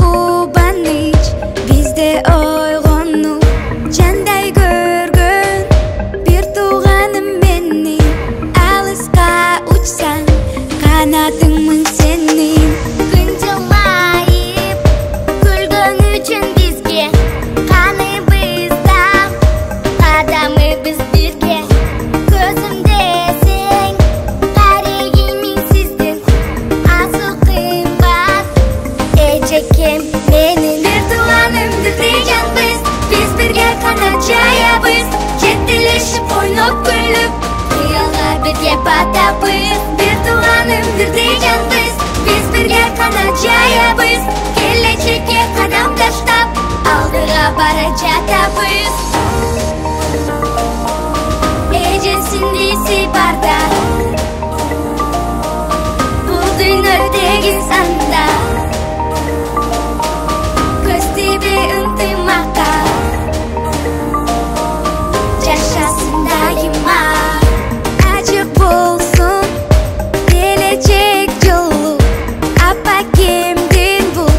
кубаныч бизде ойгонуп жандай көргөн бир тууганым менин алыска учсаң канатыңмын сенин Күн жылмайып күлгөн үчүн бизге каныбызда кадамыбыз бирге көзүмдө сең карегимин сиздин асыл кымбат эжекем менин бир тууганымды тийжанбыз биз бирге канат жаябыз жеттелешип ойноп күлүп кыялга бирге батабыз бир тууганымды тийжанбыз биз бирге канат жаябыз келечекке кадам таштап алдыга бара жатабыз эжесиндиси барда бул дүйнө тегиз анда көз тийби ынтымакка жашасын дайыма ачык болсун келечек жолу апакемдин бул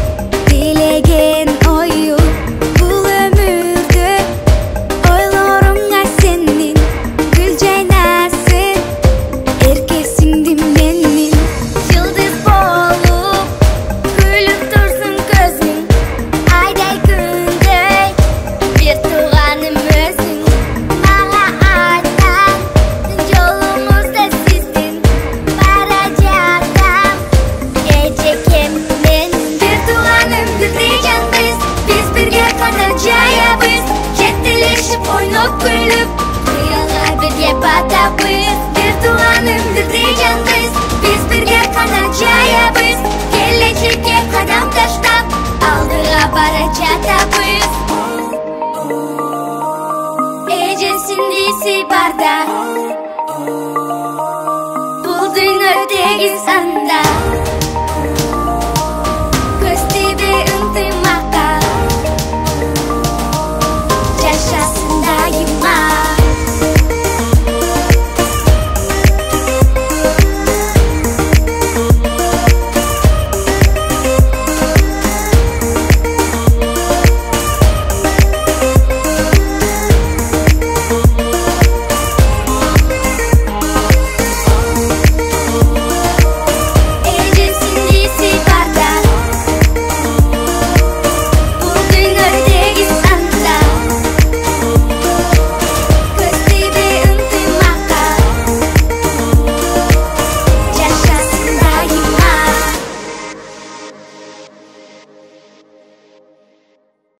билеген ою бул өмүрдө ойлоруңа сенин гүл жайнасын эркесиңдин менин Yıldız bolup gülüp dursun gözün ayday gündey bir tuğanım özün bana aytan yolumuzda sizdin baracatam gecekem benim bir tuğanımdı diyeceğiz biz birge kanat jayabız jettileşip oynop gülüp kıyalar birge batabız bir tuğanımdı diyeceğiz biz birge kanat jayabız geleceğe kadam taştap aldığa bara жатабыз эжесиндиси барда бул дүйнө тегиз анда